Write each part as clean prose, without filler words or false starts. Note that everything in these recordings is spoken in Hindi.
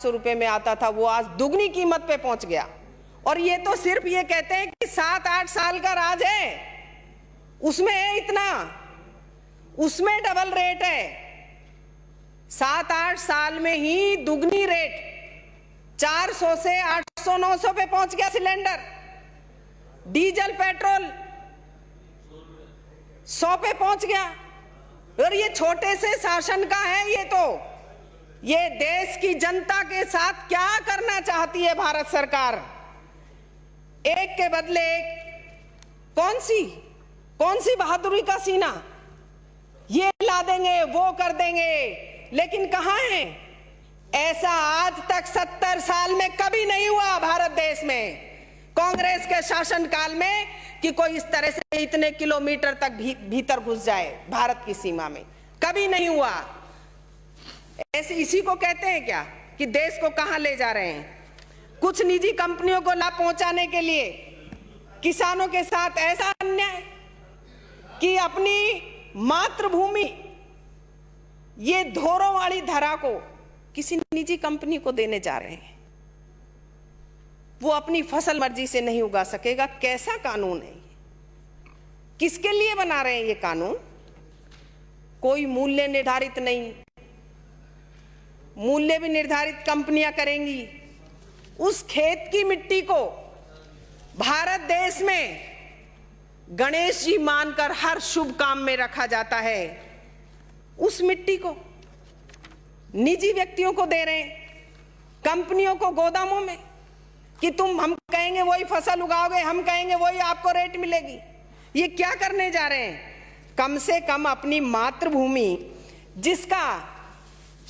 रुपए में आता था वो आज दुगनी कीमत पे पहुंच गया। और ये तो सिर्फ ये कहते हैं कि 7-8 साल का राज है, उसमें है इतना, उसमें डबल रेट है। 7-8 साल में ही दुगनी रेट 400 से 800-900 पे पहुंच गया सिलेंडर। डीजल पेट्रोल 100 पे पहुंच गया। और ये छोटे से शासन का है, ये देश की जनता के साथ क्या करना चाहती है भारत सरकार। एक के बदले एक कौन सी बहादुरी का सीना, ये ला देंगे वो कर देंगे, लेकिन कहां है? ऐसा आज तक 70 साल में कभी नहीं हुआ भारत देश में, कांग्रेस के शासन काल में, कि कोई इस तरह से इतने किलोमीटर तक भीतर घुस जाए भारत की सीमा में, कभी नहीं हुआ। ऐसे इसी को कहते हैं क्या कि देश को कहां ले जा रहे हैं? कुछ निजी कंपनियों को लाभ पहुंचाने के लिए किसानों के साथ ऐसा अन्याय कि अपनी मातृभूमि, ये धोरों वाली धरा को किसी निजी कंपनी को देने जा रहे हैं। वो अपनी फसल मर्जी से नहीं उगा सकेगा। कैसा कानून है? किसके लिए बना रहे हैं ये कानून? कोई मूल्य निर्धारित नहीं, मूल्य भी निर्धारित कंपनियां करेंगी। उस खेत की मिट्टी को भारत देश में गणेश जी मानकर हर शुभ काम में रखा जाता है, उस मिट्टी को निजी व्यक्तियों को दे रहे हैं, कंपनियों को गोदामों में, कि हम कहेंगे वही फसल उगाओगे, हम कहेंगे वही आपको रेट मिलेगी। ये क्या करने जा रहे हैं? कम से कम अपनी मातृभूमि, जिसका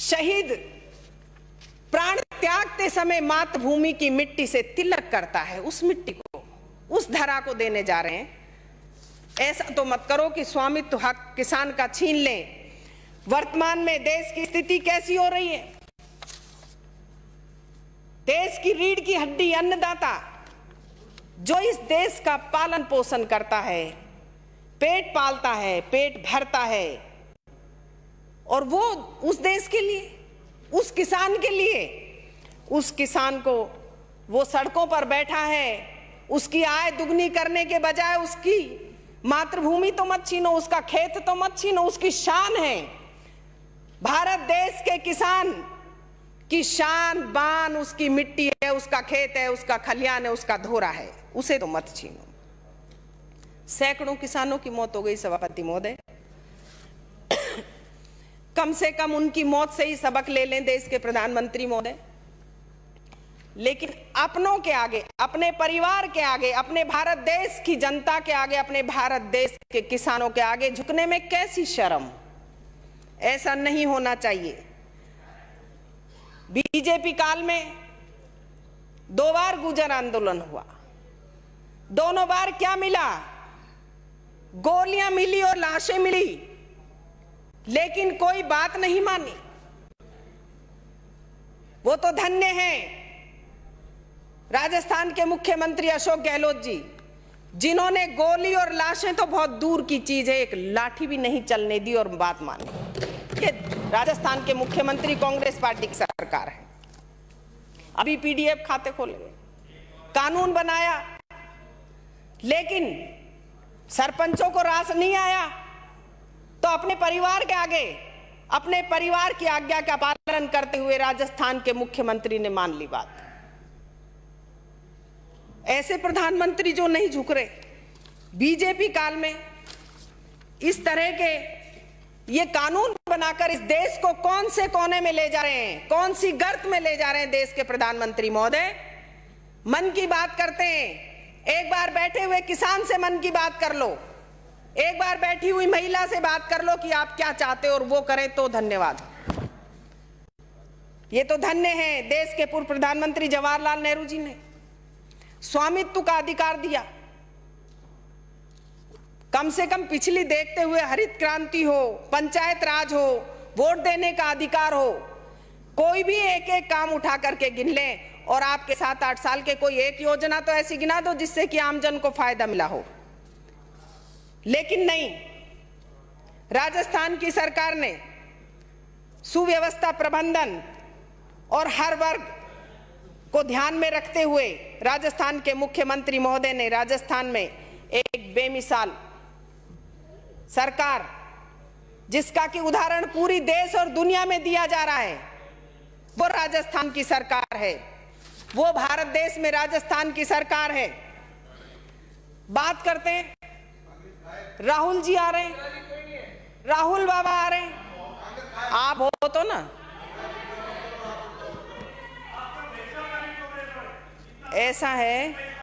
शहीद प्राण त्यागते समय मातृभूमि की मिट्टी से तिलक करता है, उस मिट्टी को, उस धरा को देने जा रहे हैं। ऐसा तो मत करो कि स्वामित्व हक किसान का छीन लें। वर्तमान में देश की स्थिति कैसी हो रही है? देश की रीढ़ की हड्डी अन्नदाता, जो इस देश का पालन पोषण करता है, पेट पालता है, पेट भरता है, और वो उस देश के लिए, उस किसान के लिए, उस किसान को वो सड़कों पर बैठा है, उसकी आय दुगनी करने के बजाय उसकी मातृभूमि तो मत छीनो, उसका खेत तो मत छीनो, उसकी शान है। भारत देश के किसान की शान बान उसकी मिट्टी है, उसका खेत है, उसका खलियान है, उसका धोरा है, उसे तो मत छीनो। सैकड़ों किसानों की मौत हो गई सभापति महोदय। कम से कम उनकी मौत से ही सबक ले लें देश के प्रधानमंत्री महोदय। लेकिन अपनों के आगे, अपने परिवार के आगे, अपने भारत देश की जनता के आगे, अपने भारत देश के किसानों के आगे झुकने में कैसी शर्म। ऐसा नहीं होना चाहिए। बीजेपी काल में 2 बार गुर्जर आंदोलन हुआ, दोनों बार क्या मिला? गोलियां मिली और लाशें मिली, लेकिन कोई बात नहीं मानी। वो तो धन्य हैं राजस्थान के मुख्यमंत्री अशोक गहलोत जी, जिन्होंने गोली और लाशें तो बहुत दूर की चीज है, एक लाठी भी नहीं चलने दी और बात मानी। ये राजस्थान के मुख्यमंत्री कांग्रेस पार्टी की सरकार है। अभी पीडीएफ खाते खोले, कानून बनाया, लेकिन सरपंचों को रास नहीं आया, तो अपने परिवार के आगे, अपने परिवार की आज्ञा का पालन करते हुए राजस्थान के मुख्यमंत्री ने मान ली बात। ऐसे प्रधानमंत्री जो नहीं झुक रहे। बीजेपी काल में इस तरह के ये कानून बनाकर इस देश को कौन से कोने में ले जा रहे हैं, कौन सी गर्त में ले जा रहे हैं देश के प्रधानमंत्री महोदय। मन की बात करते हैं, एक बार बैठे हुए किसान से मन की बात कर लो, एक बार बैठी हुई महिला से बात कर लो कि आप क्या चाहते हो, और वो करें तो धन्यवाद। ये तो धन्य है देश के पूर्व प्रधानमंत्री जवाहरलाल नेहरू जी ने स्वामित्व का अधिकार दिया। कम से कम पिछली देखते हुए हरित क्रांति हो, पंचायत राज हो, वोट देने का अधिकार हो, कोई भी एक एक काम उठा करके गिन लें, और आपके 7-8 साल के कोई एक योजना तो ऐसी गिना दो जिससे कि आमजन को फायदा मिला हो। लेकिन नहीं, राजस्थान की सरकार ने सुव्यवस्था प्रबंधन और हर वर्ग को ध्यान में रखते हुए राजस्थान के मुख्यमंत्री महोदय ने राजस्थान में एक बेमिसाल सरकार, जिसका कि उदाहरण पूरी देश और दुनिया में दिया जा रहा है, वो राजस्थान की सरकार है। वो भारत देश में राजस्थान की सरकार है। बात करते हैं, राहुल जी आ रहे हैं, राहुल बाबा आ रहे हैं, आप हो तो ना, ऐसा है